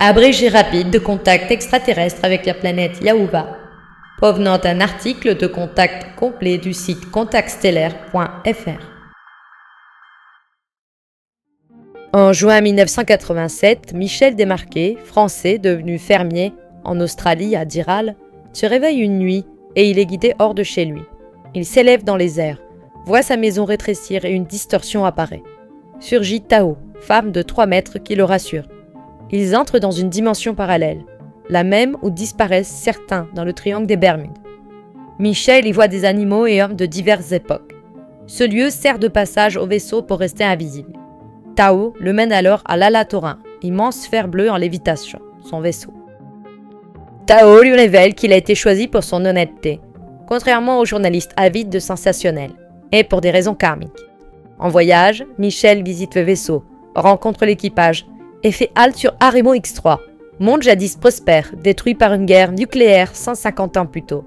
Abrégé rapide de contact extraterrestre avec la planète Yaouva, provenant d'un article de contact complet du site contactstellaire.fr. En juin 1987, Michel Desmarquet, français devenu fermier en Australie à Diral, se réveille une nuit et il est guidé hors de chez lui. Il s'élève dans les airs, voit sa maison rétrécir et une distorsion apparaît. Surgit Tao, femme de 3 mètres qui le rassure. Ils entrent dans une dimension parallèle, la même où disparaissent certains dans le triangle des Bermudes. Michel y voit des animaux et hommes de diverses époques. Ce lieu sert de passage au vaisseau pour rester invisible. Tao le mène alors à l'Alatorin, immense sphère bleue en lévitation, son vaisseau. Tao lui révèle qu'il a été choisi pour son honnêteté, contrairement aux journalistes avides de sensationnel, et pour des raisons karmiques. En voyage, Michel visite le vaisseau, rencontre l'équipage et fait halte sur Aremo X3, monde jadis prospère, détruit par une guerre nucléaire 150 ans plus tôt.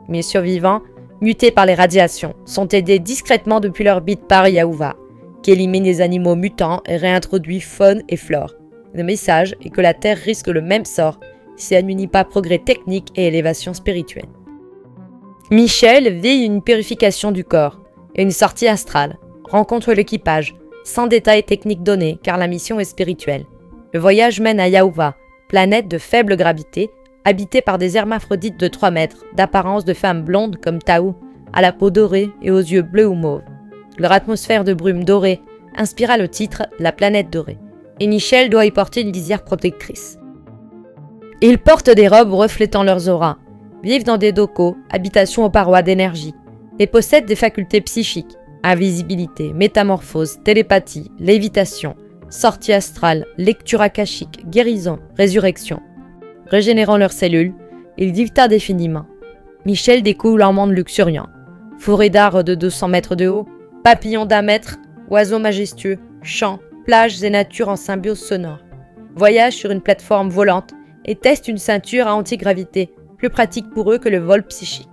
Mais survivants, mutés par les radiations, sont aidés discrètement depuis l'orbite par Yaouva, qui élimine les animaux mutants et réintroduit faune et flore. Le message est que la Terre risque le même sort si elle n'unit pas progrès technique et élévation spirituelle. Michel vit une purification du corps et une sortie astrale, rencontre l'équipage, sans détails techniques donnés car la mission est spirituelle. Le voyage mène à Yaouva, planète de faible gravité, habitée par des hermaphrodites de 3 mètres, d'apparence de femmes blondes comme Tao, à la peau dorée et aux yeux bleus ou mauves. Leur atmosphère de brume dorée inspira le titre « La planète dorée », et Michel doit y porter une visière protectrice. Ils portent des robes reflétant leurs auras, vivent dans des docos, habitations aux parois d'énergie, et possèdent des facultés psychiques, invisibilité, métamorphose, télépathie, lévitation, sortie astrale, lecture akashique, guérison, résurrection. Régénérant leurs cellules, ils vivent indéfiniment. Michel découvre leur monde luxuriant. Forêt d'arbres de 200 mètres de haut, papillons d'1 mètre, oiseaux majestueux, champs, plages et nature en symbiose sonore. Voyage sur une plateforme volante et teste une ceinture à antigravité, plus pratique pour eux que le vol psychique.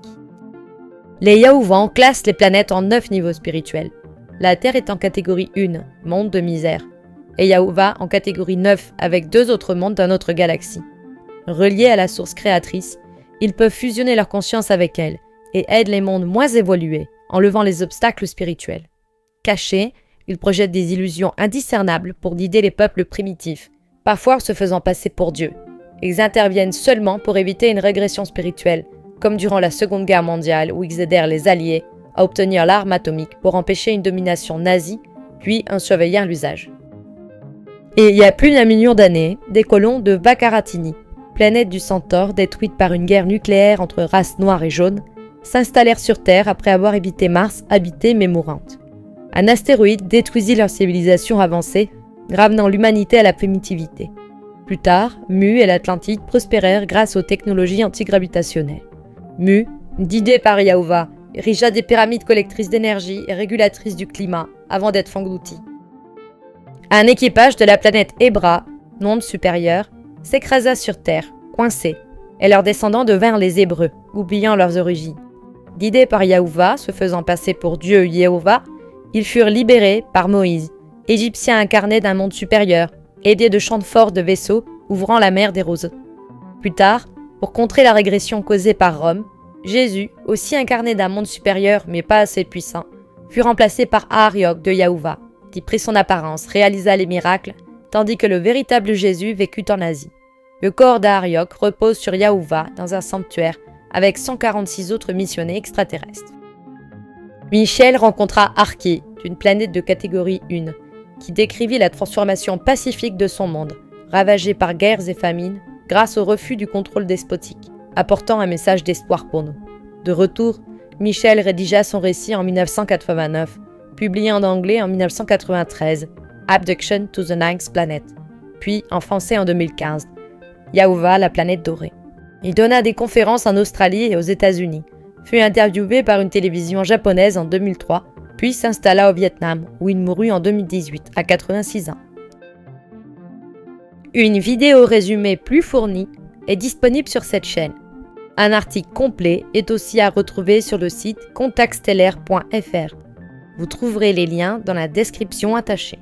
Les Yaouvans classent les planètes en 9 niveaux spirituels. La Terre est en catégorie 1, monde de misère, et Yaouva en catégorie 9 avec 2 autres mondes d'une autre galaxie. Reliés à la source créatrice, ils peuvent fusionner leur conscience avec elle et aident les mondes moins évolués en levant les obstacles spirituels. Cachés, ils projettent des illusions indiscernables pour guider les peuples primitifs, parfois se faisant passer pour Dieu. Ils interviennent seulement pour éviter une régression spirituelle, comme durant la Seconde Guerre mondiale où ils aidèrent les Alliés à obtenir l'arme atomique pour empêcher une domination nazie, puis en surveiller l'usage. Et il y a plus d'1 million d'années, des colons de Vakaratini, planète du Centaure détruite par une guerre nucléaire entre races noires et jaunes, s'installèrent sur Terre après avoir évité Mars habitée mais mourante. Un astéroïde détruisit leur civilisation avancée, ramenant l'humanité à la primitivité. Plus tard, Mu et l'Atlantide prospérèrent grâce aux technologies antigravitationnelles. Mu, guidé par Yaouva, érigea des pyramides collectrices d'énergie et régulatrices du climat avant d'être englouti. Un équipage de la planète Ebra, monde supérieur, s'écrasa sur Terre, coincé, et leurs descendants devinrent les Hébreux, oubliant leurs origines. Guidés par Yaouva, se faisant passer pour Dieu Yehovah, ils furent libérés par Moïse, Égyptien incarné d'un monde supérieur, aidé de chants forts de vaisseaux ouvrant la mer des roses. Plus tard, pour contrer la régression causée par Rome, Jésus, aussi incarné d'un monde supérieur mais pas assez puissant, fut remplacé par Arioch de Yaouva, qui prit son apparence, réalisa les miracles, tandis que le véritable Jésus vécut en Asie. Le corps d'Arioch repose sur Yaouva dans un sanctuaire avec 146 autres missionnés extraterrestres. Michel rencontra Arki, d'une planète de catégorie 1, qui décrivit la transformation pacifique de son monde, ravagé par guerres et famines, grâce au refus du contrôle despotique, apportant un message d'espoir pour nous. De retour, Michel rédigea son récit en 1989, publié en anglais en 1993, Abduction to the Ninth Planet, puis en français en 2015, Yaouva, la planète dorée. Il donna des conférences en Australie et aux États-Unis, fut interviewé par une télévision japonaise en 2003, puis s'installa au Vietnam, où il mourut en 2018, à 86 ans. Une vidéo résumée plus fournie est disponible sur cette chaîne. Un article complet est aussi à retrouver sur le site contactstellaire.fr. Vous trouverez les liens dans la description attachée.